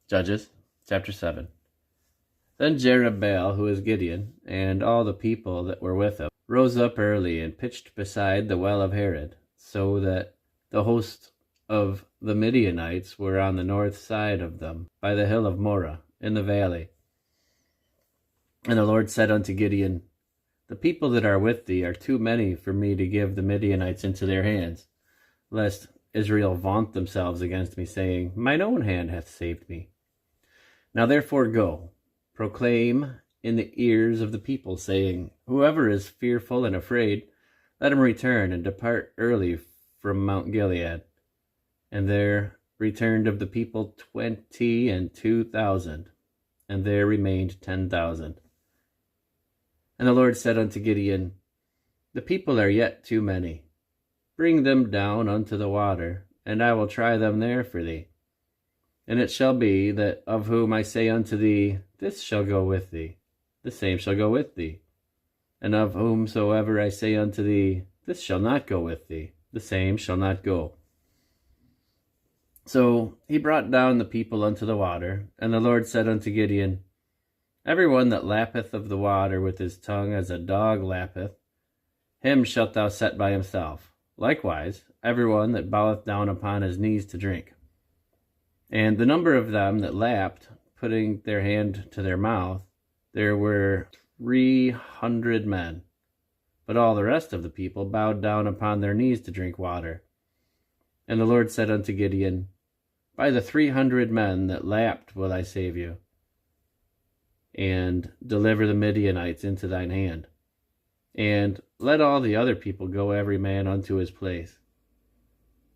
Judges chapter 7. Then Jerubbaal, who is Gideon, and all the people that were with him, rose up early and pitched beside the well of Herod, so that the host of the Midianites were on the north side of them, by the hill of Moreh, in the valley. And the Lord said unto Gideon, The people that are with thee are too many for me to give the Midianites into their hands, lest Israel vaunt themselves against me, saying, Mine own hand hath saved me. Now therefore go, proclaim in the ears of the people, saying, Whoever is fearful and afraid, let him return and depart early from Mount Gilead. And there returned of the people 22,000, and there remained 10,000. And the Lord said unto Gideon, The people are yet too many. Bring them down unto the water, and I will try them there for thee. And it shall be that of whom I say unto thee, This shall go with thee, the same shall go with thee. And of whomsoever I say unto thee, This shall not go with thee, the same shall not go. So he brought down the people unto the water, and the Lord said unto Gideon, Every one that lappeth of the water with his tongue as a dog lappeth, him shalt thou set by himself. Likewise, every one that boweth down upon his knees to drink. And the number of them that lapped, putting their hand to their mouth, there were 300 men. But all the rest of the people bowed down upon their knees to drink water. And the Lord said unto Gideon, By the 300 men that lapped will I save you, and deliver the Midianites into thine hand. And let all the other people go every man unto his place.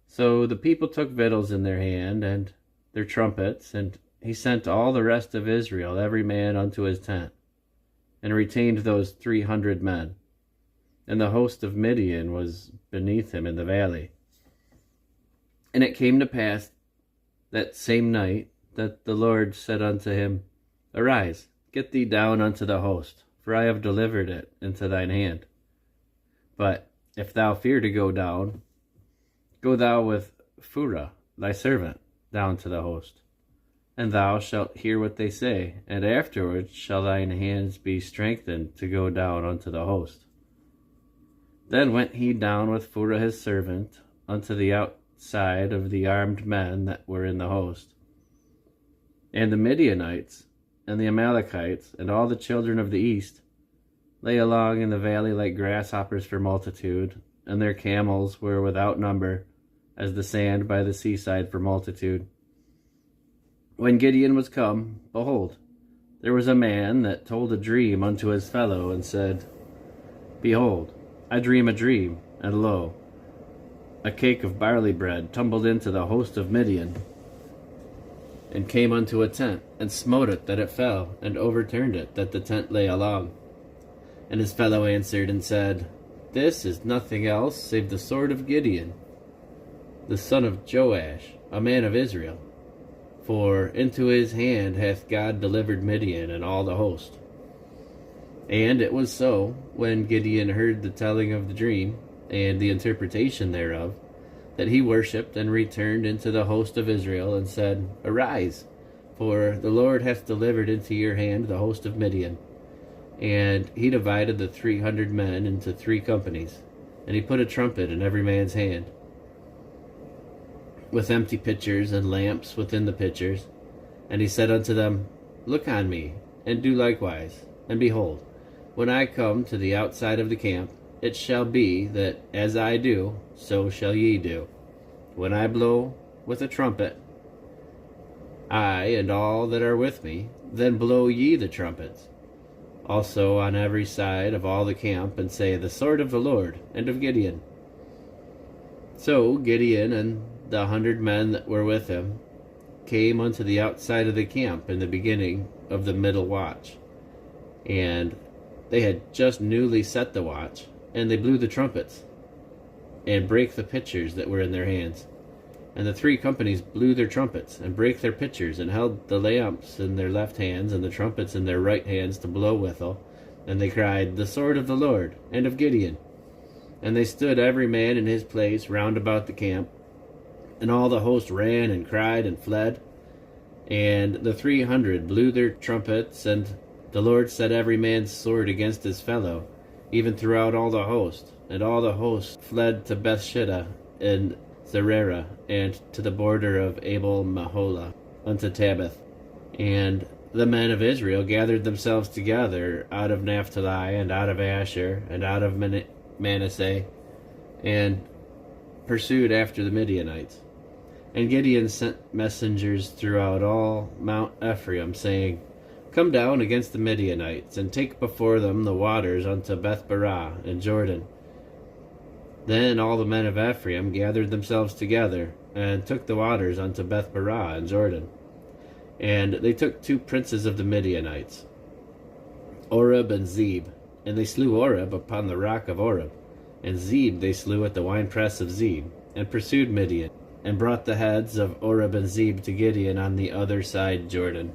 So the people took victuals in their hand, and their trumpets, and he sent all the rest of Israel every man unto his tent, and retained those 300 men. And the host of Midian was beneath him in the valley. And it came to pass that same night that the Lord said unto him, Arise, get thee down unto the host, for I have delivered it into thine hand. But if thou fear to go down, go thou with Phurah thy servant down to the host, and thou shalt hear what they say, and afterwards shall thine hands be strengthened to go down unto the host. Then went he down with Phurah his servant unto the outside of the armed men that were in the host. And the Midianites and the Amalekites and all the children of the east lay along in the valley like grasshoppers for multitude, and their camels were without number, as the sand by the seaside for multitude. When Gideon was come, behold, there was a man that told a dream unto his fellow, and said, Behold, I dream a dream, and lo, a cake of barley bread tumbled into the host of Midian, and came unto a tent, and smote it that it fell, and overturned it that the tent lay along. And his fellow answered and said, This is nothing else save the sword of Gideon, the son of Joash, a man of Israel. For into his hand hath God delivered Midian and all the host. And it was so, when Gideon heard the telling of the dream, and the interpretation thereof, that he worshipped and returned into the host of Israel, and said, Arise, for the Lord hath delivered into your hand the host of Midian. And he divided the 300 men into 3 companies, and he put a trumpet in every man's hand, with empty pitchers and lamps within the pitchers. And he said unto them, Look on me, and do likewise. And behold, when I come to the outside of the camp, it shall be that as I do, so shall ye do. When I blow with a trumpet, I and all that are with me, then blow ye the trumpets, also on every side of all the camp, and say, The sword of the Lord, and of Gideon. So Gideon and the 100 men that were with him came unto the outside of the camp in the beginning of the middle watch. And they had just newly set the watch, and they blew the trumpets, and brake the pitchers that were in their hands. And the 3 companies blew their trumpets, and brake their pitchers, and held the lamps in their left hands, and the trumpets in their right hands to blow withal. And they cried, The sword of the Lord, and of Gideon. And they stood every man in his place round about the camp. And all the host ran and cried and fled. And the 300 blew their trumpets, and the Lord set every man's sword against his fellow, even throughout all the host. And all the host fled to Bethshitta and Zererah, and to the border of Abel Maholah, unto Tabbath. And the men of Israel gathered themselves together out of Naphtali, and out of Asher, and out of Manasseh, and pursued after the Midianites. And Gideon sent messengers throughout all Mount Ephraim, saying, Come down against the Midianites, and take before them the waters unto Bethbarah and Jordan. Then all the men of Ephraim gathered themselves together, and took the waters unto Bethbarah and Jordan. And they took 2 princes of the Midianites, Oreb and Zeb, and they slew Oreb upon the rock of Oreb, and Zeb they slew at the winepress of Zeb, and pursued Midian, and brought the heads of Oreb and Zeb to Gideon on the other side Jordan.